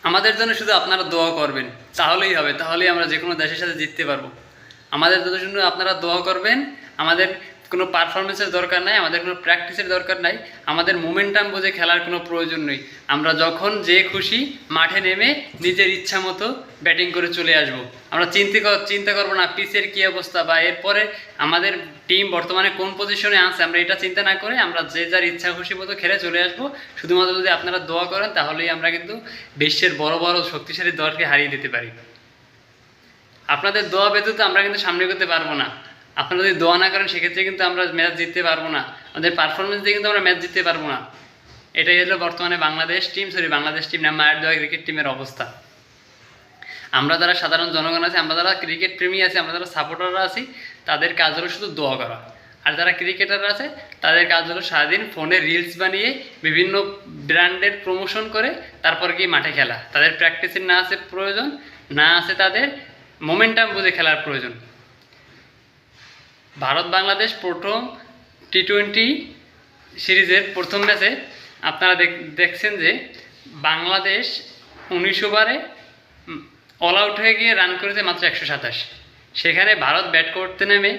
আমাদের জন্য শুধু আপনারা দোয়া করবেন, তাহলেই হবে, তাহলেই আমরা যে কোনো দেশের সাথে জিততে পারবো। আমাদের জন্য আপনারা দোয়া করবেন। আমাদের কোনো পারফরমেন্সের দরকার নাই, আমাদের কোনো প্র্যাকটিসের দরকার নাই, আমাদের মোমেন্টাম বুঝে খেলার কোনো প্রয়োজন নেই। আমরা যখন যে খুশি মাঠে নেমে নিজের ইচ্ছা মতো ব্যাটিং করে চলে আসব। আমরা চিন্তা করবো না পিচের কী অবস্থা বা এরপরে আমাদের টিম বর্তমানে কোন পজিশনে আছে, আমরা এটা চিন্তা না করে আমরা যে যার ইচ্ছা খুশি মতো খেলে চলে আসবো। শুধুমাত্র যদি আপনারা দোয়া করেন তাহলেই আমরা কিন্তু বিশ্বের বড় বড় শক্তিশালী দলকে হারিয়ে দিতে পারি। আপনাদের দোয়া ব্যতীত আমরা কিন্তু সামনে করতে পারবো না। আপনারা যদি দোয়া না করেন সেক্ষেত্রে কিন্তু আমরা ম্যাচ জিততে পারবো না, আমাদের পারফরমেন্স দিয়ে কিন্তু আমরা ম্যাচ জিততে পারবো না। এটাই হলো বর্তমানে বাংলাদেশ টিম না, মায়ের দোয়া ক্রিকেট টিমের অবস্থা। আমরা যারা সাধারণ জনগণ আছি, আমরা যারা ক্রিকেট প্রেমী আছি, আমরা যারা সাপোর্টাররা আছি, তাদের কাজ হলো শুধু দোয়া করা। আর যারা ক্রিকেটাররা আছে তাদের কাজ হলো সারাদিন ফোনে রিলস বানিয়ে বিভিন্ন ব্র্যান্ডের প্রমোশন করে তারপর গিয়ে মাঠে খেলা। তাদের প্র্যাকটিসের না আছে প্রয়োজন, না আছে তাদের মোমেন্টাম বুঝে খেলার প্রয়োজন। ভারত বাংলাদেশ প্রথম টি-20 সিরিজের প্রথম ম্যাচে আপনারা দেখছেন যে বাংলাদেশ 19 ওভারে অল আউট হয়ে গিয়ে রান করেছে মাত্র 127। সেখানে ভারত ব্যাট করতে নেমে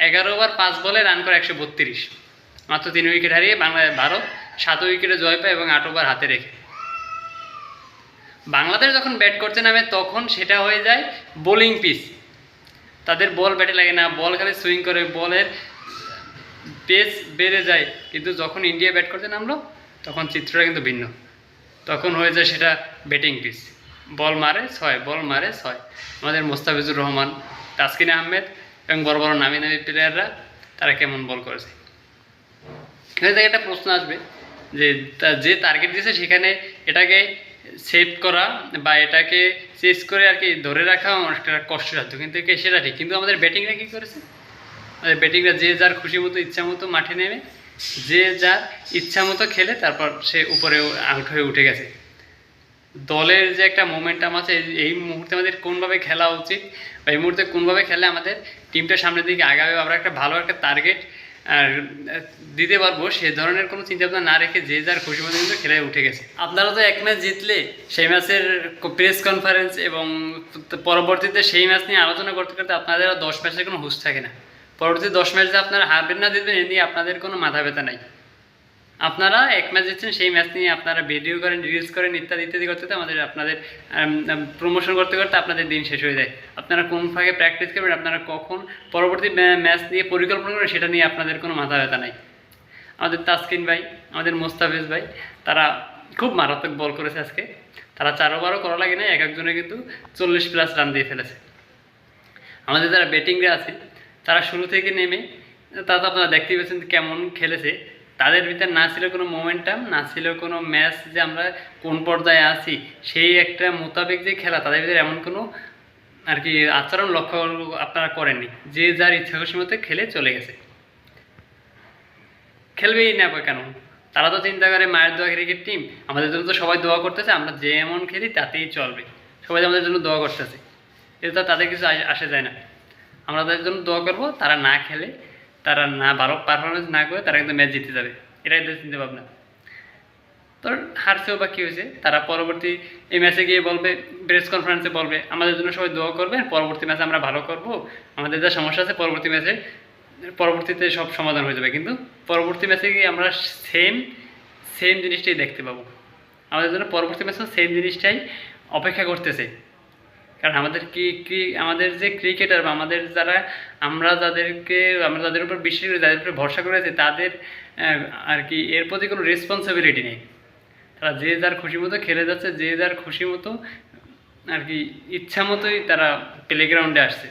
11 ওভার 5 বলে রান করে 132, মাত্র 3 উইকেট হারিয়ে ভারত 7 উইকেটে জয় পায় এবং 8 ওভার হাতে রেখে। বাংলাদেশ যখন ব্যাট করতে নামে তখন সেটা হয়ে যায় বোলিং পিচ, তাদের বল ব্যাটে লাগে না, বল খালি সুইং করে, বলের পেস বেড়ে যায়। কিন্তু যখন ইন্ডিয়া ব্যাট করতে নামলো তখন চিত্রটা কিন্তু ভিন্ন, তখন হয়ে যায় সেটা ব্যাটিং পিচ, বল মারে 6, বল মারে 6। আমাদের মোস্তাফিজুর রহমান, তাসকিন আহমেদ এবং বড় বড় নামি প্লেয়াররা তারা কেমন বল করেছে। এখানে থেকে একটা প্রশ্ন আসবে যে টার্গেট দিয়েছে সেখানে এটাকে সেভ করা বা এটাকে চেস করে আর কি ধরে রাখা অনেকটা কষ্টসাধ্য, কিন্তু সেটা ঠিক। কিন্তু আমাদের ব্যাটিংরা কী করেছে, আমাদের ব্যাটিংরা যে যার খুশি মতো ইচ্ছা মতো মাঠে নেমে যে যার ইচ্ছা মতো খেলে তারপর সে উপরে আউট হয়ে উঠে গেছে। দলের যে একটা মোমেন্টাম আছে, এই মুহূর্তে আমাদের কোনভাবে খেলা উচিত বা এই মুহূর্তে কোনভাবে খেলে আমাদের টিমটা সামনের দিকে আগাবে, আমরা একটা ভালো একটা টার্গেট দিতে পারবো, সে ধরনের কোনো চিন্তাভাবনা না রেখে যে যার খুশি মতো কিন্তু খেলে উঠে গেছে। আপনারা তো এক ম্যাচ জিতলে সেই ম্যাচের প্রেস কনফারেন্স এবং পরবর্তীতে সেই ম্যাচ নিয়ে আলোচনা করতে করতে আপনাদের 10 ম্যাচের কোনো হুঁশ থাকে না। পরবর্তী 10 ম্যাচে আপনারা হারবেন না জিতবেন এ নিয়ে আপনাদের কোনো মাথা ব্যথা নাই। আপনারা এক ম্যাচ জিতছেন, সেই ম্যাচ নিয়ে আপনারা ভিডিও করেন, রিলস করেন, ইত্যাদি ইত্যাদি করতে আপনাদের প্রমোশন করতে করতে আপনাদের দিন শেষ হয়ে যায়। আপনারা কোন ফাঁকে প্র্যাকটিস করবেন, আপনারা কখন পরবর্তী ম্যাচ নিয়ে পরিকল্পনা করবেন সেটা নিয়ে আপনাদের কোনো মাথা ব্যথা নাই। আমাদের তাসকিন ভাই, আমাদের মোস্তাফিজ ভাই, তারা খুব মারাত্মক বল করেছে আজকে। তারা 4 ওভারও করা লাগে না, এক একজনে কিন্তু 40+ রান দিয়ে ফেলেছে। আমাদের যারা ব্যাটিংরা আছে তারা শুরু থেকে নেমে তারা তো আপনারা দেখতেই পেয়েছেন কেমন খেলেছে। তাদের ভিতরে না ছিল কোনো মোমেন্টাম, না ছিল কোনো ম্যাচ যে আমরা কোন পর্যায়ে আছি সেই একটা মোতাবেক যে খেলা, তাদের ভিতরে এমন কোনো আর কি আচরণ লক্ষ্য আপনারা করেননি। যে যার ইচ্ছা খুশি মতো খেলে চলে গেছে। খেলবেই না কেন, তারা তো চিন্তা করে মায়ের দোয়া ক্রিকেট টিম, আমাদের জন্য তো সবাই দোয়া করতেছে, আমরা যেমন খেলি তাতেই চলবে, সবাই আমাদের জন্য দোয়া করতেছে, এটা তো তাদের কিছু আসে যায় না। আমরা তাদের জন্য দোয়া করবো, তারা না খেলে, তারা না ভালো পারফরমেন্স না করে তারা কিন্তু ম্যাচ জিতে যাবে, এটাই তো চিন্তা ভাবনা। তো হারছেও বা কী হয়েছে, তারা পরবর্তী এই ম্যাচে গিয়ে বলবে, প্রেস কনফারেন্সে বলবে আমাদের জন্য সবাই দোয়া করবে, পরবর্তী ম্যাচে আমরা ভালো করব, আমাদের যা সমস্যা আছে পরবর্তীতে সব সমাধান হয়ে যাবে। কিন্তু পরবর্তী ম্যাচে গিয়ে আমরা সেম জিনিসটাই দেখতে পাবো। আমাদের জন্য পরবর্তী ম্যাচে সেম জিনিসটাই অপেক্ষা করতেছে। কারণ আমাদের যে ক্রিকেটার বা আমরা যাদের উপর বিশ্বাস করি, যাদের উপর ভরসা করেছে, তাদের আর কি এর প্রতি কোনো রেসপন্সিবিলিটি নেই। তারা যে যার খুশি মতো খেলে যাচ্ছে, যে যার খুশি মতো আর কি ইচ্ছা মতোই তারা প্লেগ্রাউন্ডে আসছে।